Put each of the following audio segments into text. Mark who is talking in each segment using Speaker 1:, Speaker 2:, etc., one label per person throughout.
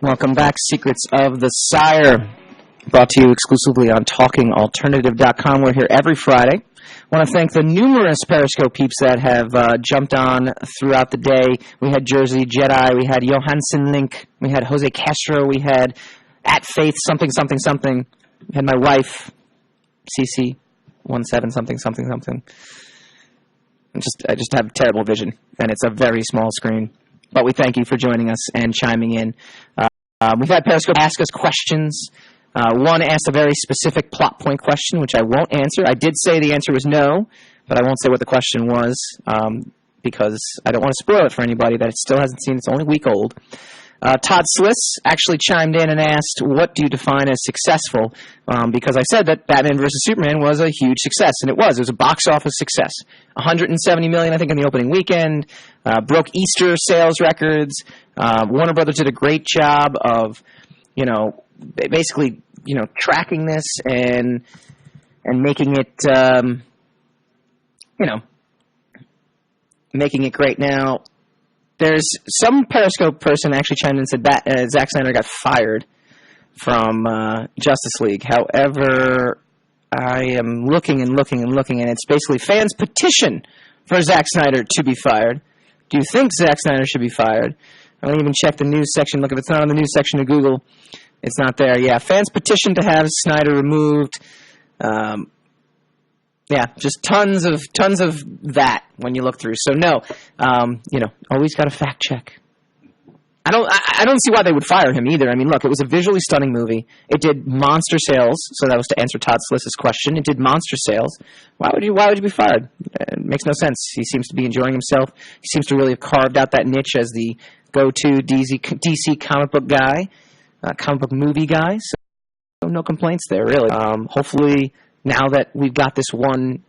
Speaker 1: Welcome back, Secrets of the Sire, brought to you exclusively on TalkingAlternative.com. We're here every Friday. I want to thank the numerous Periscope peeps that have jumped on throughout the day. We had Jersey Jedi, we had Johansson Link, we had Jose Castro, we had at Faith something something something, we had my wife, CC 17 something something something. I just have terrible vision, and it's a very small screen. But we thank you for joining us and chiming in. We've had Periscope ask us questions. One asked a very specific plot point question, which I won't answer. I did say the answer was no, but I won't say what the question was because I don't want to spoil it for anybody that still hasn't seen it. It's only a week old. Todd Sliss actually chimed in and asked, what do you define as successful? Because I said that Batman vs. Superman was a huge success, and it was. It was a box office success. $170 million, I think, in the opening weekend. Broke Easter sales records. Warner Brothers did a great job of, basically, tracking this and making it, making it great. Now, there's some Periscope person actually chimed in and said Zack Snyder got fired from Justice League. However, I am looking, and it's basically fans petition for Zack Snyder to be fired. Do you think Zack Snyder should be fired? I don't even check the news section. Look, if it's not on the news section of Google, it's not there. Yeah, fans petition to have Snyder removed. Yeah, just tons of that when you look through. So no, always got to fact check. I don't see why they would fire him either. I mean, look, it was a visually stunning movie. It did monster sales, so that was to answer Todd Sliss's question. It did monster sales. Why would you be fired? It makes no sense. He seems to be enjoying himself. He seems to really have carved out that niche as the go-to DC comic book guy, comic book movie guy. So no complaints there, really. Hopefully, now that we've got this one,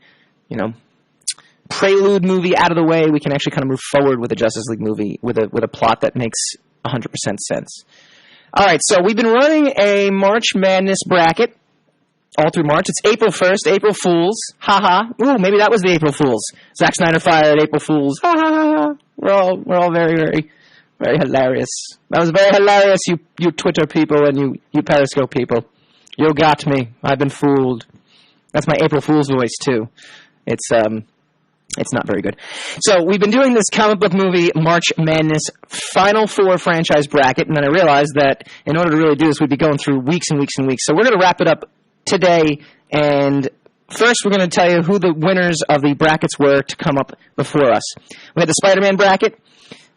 Speaker 1: prelude movie out of the way, we can actually kind of move forward with the Justice League movie with a plot that makes 100% sense. All right, so we've been running a March Madness bracket all through March. It's April 1st, April Fools. Ha ha. Ooh, maybe that was the April Fools. Zack Snyder fired, April Fools. Ha ha ha. We're all very, very, very hilarious. That was very hilarious, you Twitter people and you Periscope people. You got me. I've been fooled. That's my April Fool's voice, too. It's not very good. So we've been doing this comic book movie March Madness Final Four franchise bracket, and then I realized that in order to really do this, we'd be going through weeks and weeks and weeks. So we're going to wrap it up today, and first we're going to tell you who the winners of the brackets were to come up before us. We had the Spider-Man bracket.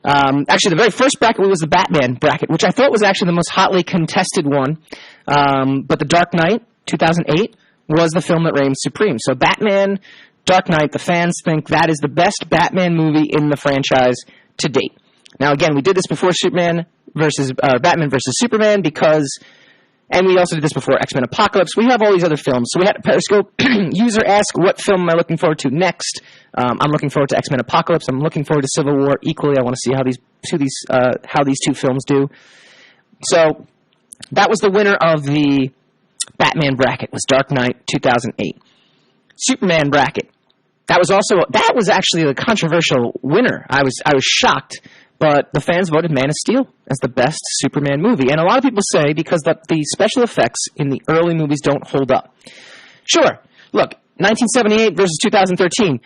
Speaker 1: Actually, the very first bracket was the Batman bracket, which I thought was actually the most hotly contested one. But The Dark Knight, 2008, was the film that reigned supreme. So Batman, Dark Knight, the fans think that is the best Batman movie in the franchise to date. Now, again, we did this before Batman versus Superman and we also did this before X-Men Apocalypse. We have all these other films. So we had a Periscope user ask, what film am I looking forward to next? I'm looking forward to X-Men Apocalypse. I'm looking forward to Civil War equally. I want to see how these two films do. So that was the winner of the Batman bracket, was Dark Knight 2008. Superman bracket. That was actually a controversial winner. I was shocked, but the fans voted Man of Steel as the best Superman movie. And a lot of people say because the special effects in the early movies don't hold up. Sure. Look, 1978 versus 2013.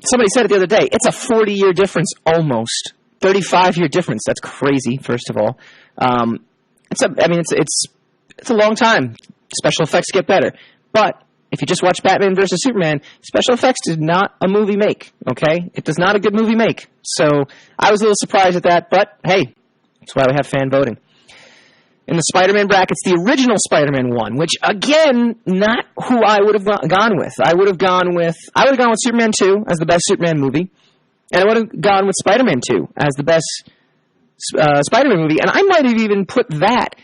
Speaker 1: Somebody said it the other day. It's a 40-year difference almost. 35-year difference. That's crazy, first of all. It's a long time. Special effects get better. But if you just watch Batman versus Superman, special effects did not a movie make, okay? It does not a good movie make. So I was a little surprised at that, but hey, that's why we have fan voting. In the Spider-Man brackets, the original Spider-Man won, which, again, not who I would have gone with. I would have gone with Superman 2 as the best Superman movie, and I would have gone with Spider-Man 2 as the best Spider-Man movie, and I might have even put that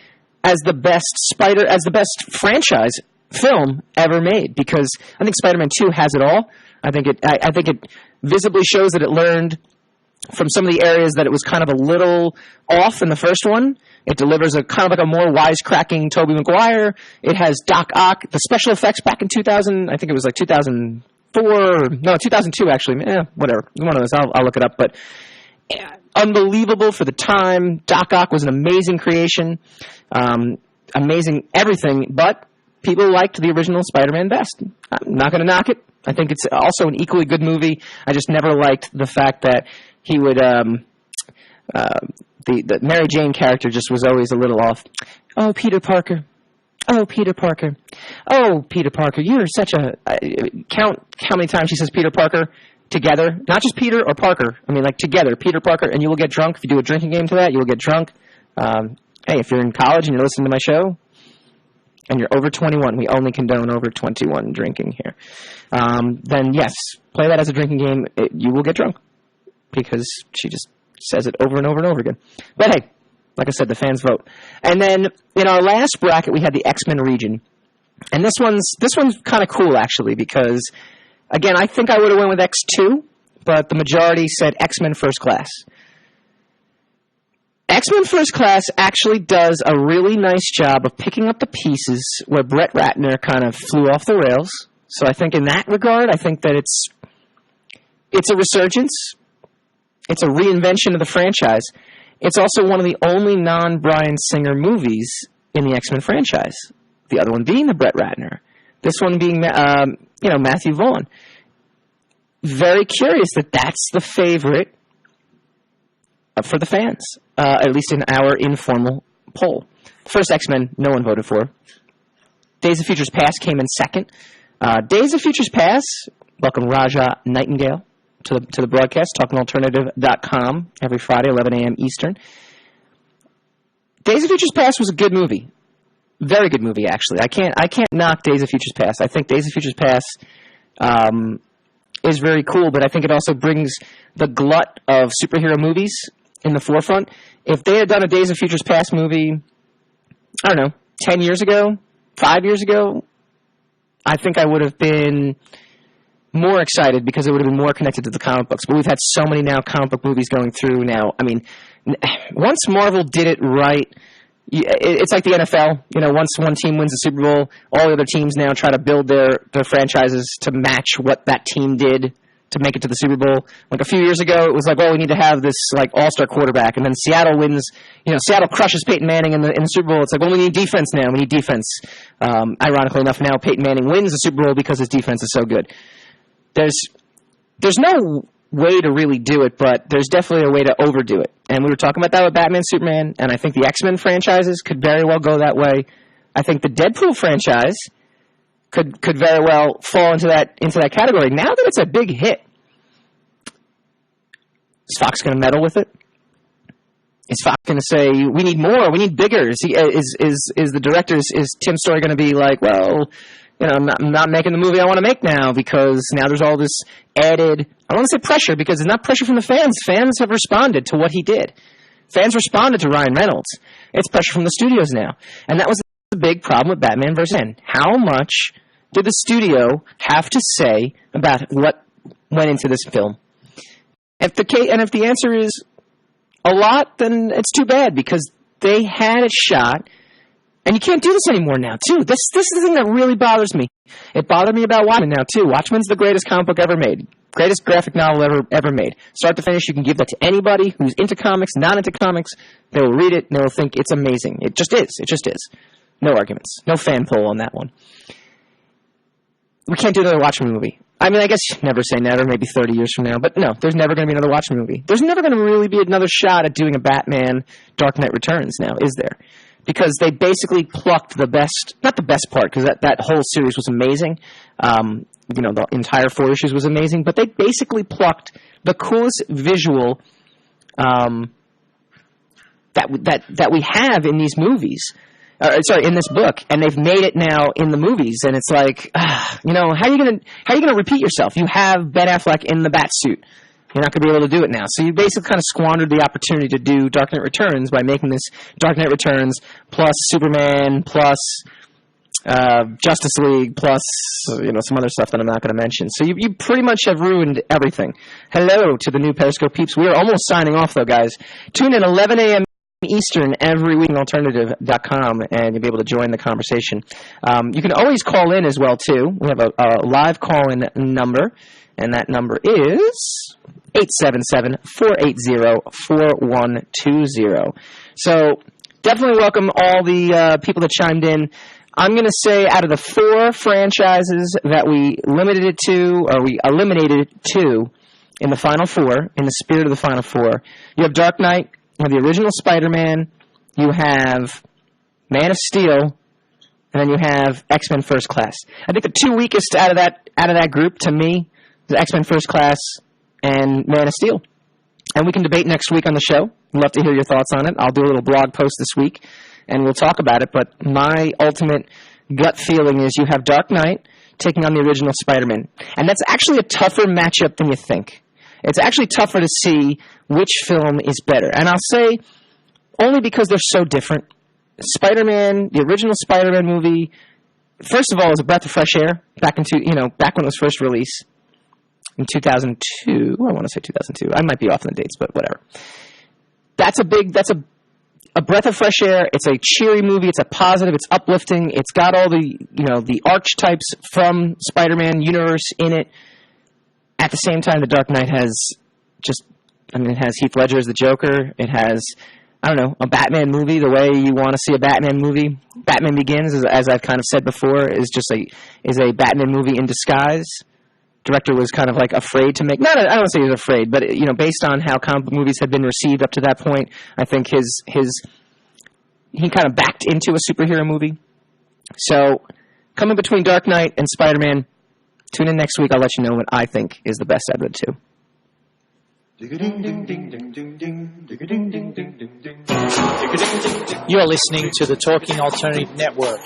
Speaker 1: as the best franchise film ever made, because I think Spider-Man 2 has it all. I think it visibly shows that it learned from some of the areas that it was kind of a little off in the first one. It delivers a kind of like a more wisecracking Tobey Maguire. It has Doc Ock. The special effects back in 2000, I think it was like 2004, no, 2002 actually. Whatever. One of those. I'll look it up. But unbelievable for the time. Doc Ock was an amazing creation, amazing everything, but people liked the original Spider-Man best. I'm not going to knock it. I think it's also an equally good movie. I just never liked the fact that he would, the Mary Jane character just was always a little off. Oh, Peter Parker. Oh, Peter Parker. Oh, Peter Parker. You're such a... count how many times she says Peter Parker together. Not just Peter or Parker. I mean, like, together. Peter Parker, and you will get drunk. If you do a drinking game to that, you will get drunk. Hey, if you're in college and you're listening to my show, and you're over 21, we only condone over 21 drinking here, then yes, play that as a drinking game. You will get drunk. Because she just says it over and over and over again. But hey, like I said, the fans vote. And then in our last bracket, we had the X-Men region. And this one's kind of cool, actually, because, again, I think I would have went with X2, but the majority said X-Men First Class. X-Men First Class actually does a really nice job of picking up the pieces where Brett Ratner kind of flew off the rails. So I think in that regard, I think that it's a resurgence. It's a reinvention of the franchise. It's also one of the only non-Bryan Singer movies in the X-Men franchise. The other one being the Brett Ratner. This one being, Matthew Vaughn. Very curious that that's the favorite for the fans, at least in our informal poll. First X-Men, no one voted for. Days of Futures Past came in second. Days of Futures Past, welcome Raja Nightingale to the broadcast, talkingalternative.com, every Friday, 11 a.m. Eastern. Days of Futures Past was a good movie. Very good movie, actually. I can't knock Days of Futures Past. I think Days of Futures Past is very cool, but I think it also brings the glut of superhero movies in the forefront. If they had done a Days of Futures Past movie, I don't know, 10 years ago, 5 years ago, I think I would have been more excited because it would have been more connected to the comic books. But we've had so many now comic book movies going through now. I mean, once Marvel did it right, it's like the NFL. Once one team wins the Super Bowl, all the other teams now try to build their franchises to match what that team did to make it to the Super Bowl. Like a few years ago, it was like, we need to have this like all-star quarterback, and then Seattle wins. Seattle crushes Peyton Manning in the Super Bowl. It's like, we need defense now. We need defense. Ironically enough, now Peyton Manning wins the Super Bowl because his defense is so good. There's no way to really do it, but there's definitely a way to overdo it. And we were talking about that with Batman, Superman, and I think the X-Men franchises could very well go that way. I think the Deadpool franchise could very well fall into that category. Now that it's a big hit, is Fox going to meddle with it? Is Fox going to say, we need more, we need bigger? Is the director, is Tim Story going to be like, I'm not making the movie I want to make now because now there's all this added, I don't want to say pressure because it's not pressure from the fans. Fans have responded to what he did. Fans responded to Ryan Reynolds. It's pressure from the studios now. And that was the big problem with Batman vs. Superman. How much did the studio have to say about what went into this film? If the answer is a lot, then it's too bad because they had a shot. And you can't do this anymore now, too. This is the thing that really bothers me. It bothered me about Watchmen now, too. Watchmen's the greatest comic book ever made. Greatest graphic novel ever made. Start to finish, you can give that to anybody who's into comics, not into comics. They will read it, and they will think it's amazing. It just is. It just is. No arguments. No fan poll on that one. We can't do another Watchmen movie. I mean, I guess never say never, maybe 30 years from now. But no, there's never going to be another Watchmen movie. There's never going to really be another shot at doing a Batman Dark Knight Returns now, is there? Because they basically plucked the best, not the best part, because that whole series was amazing. The entire 4 issues was amazing, but they basically plucked the coolest visual that we have in these movies. In this book, and they've made it now in the movies, and it's like, how are you gonna repeat yourself? You have Ben Affleck in the bat suit. You're not going to be able to do it now. So you basically kind of squandered the opportunity to do Dark Knight Returns by making this Dark Knight Returns plus Superman plus Justice League plus some other stuff that I'm not going to mention. So you pretty much have ruined everything. Hello to the new Periscope peeps. We are almost signing off, though, guys. Tune in 11 a.m. Eastern every week on alternative.com, and you'll be able to join the conversation. You can always call in as well, too. We have a live call-in number. and that number is 877-480-4120. So definitely welcome all the people that chimed in. I'm going to say out of the 4 franchises that we limited it to, or we eliminated it to, in the Final Four, in the spirit of the Final Four, you have Dark Knight, you have the original Spider-Man, you have Man of Steel, and then you have X-Men First Class. I think the 2 weakest out of that group, to me, is X-Men First Class and Man of Steel. And we can debate next week on the show. I'd love to hear your thoughts on it. I'll do a little blog post this week, and we'll talk about it. But my ultimate gut feeling is you have Dark Knight taking on the original Spider-Man. And that's actually a tougher matchup than you think. It's actually tougher to see which film is better. And I'll say only because they're so different. Spider-Man, the original Spider-Man movie, first of all, was a breath of fresh air back when it was first released in 2002. I want to say 2002. I might be off on the dates, but whatever. That's a breath of fresh air. It's a cheery movie. It's a positive. It's uplifting. It's got all the archetypes from Spider-Man universe in it. At the same time, The Dark Knight has it has Heath Ledger as the Joker. It has, a Batman movie the way you want to see a Batman movie. Batman Begins, as I've kind of said before, is a Batman movie in disguise. Director was kind of like afraid to make. I don't want to say he was afraid, but based on how comic book movies had been received up to that point, I think he kind of backed into a superhero movie. So, coming between Dark Knight and Spider-Man. Tune in next week. I'll let you know what I think is the best out of the two.
Speaker 2: You're listening to the Talking Alternative Network.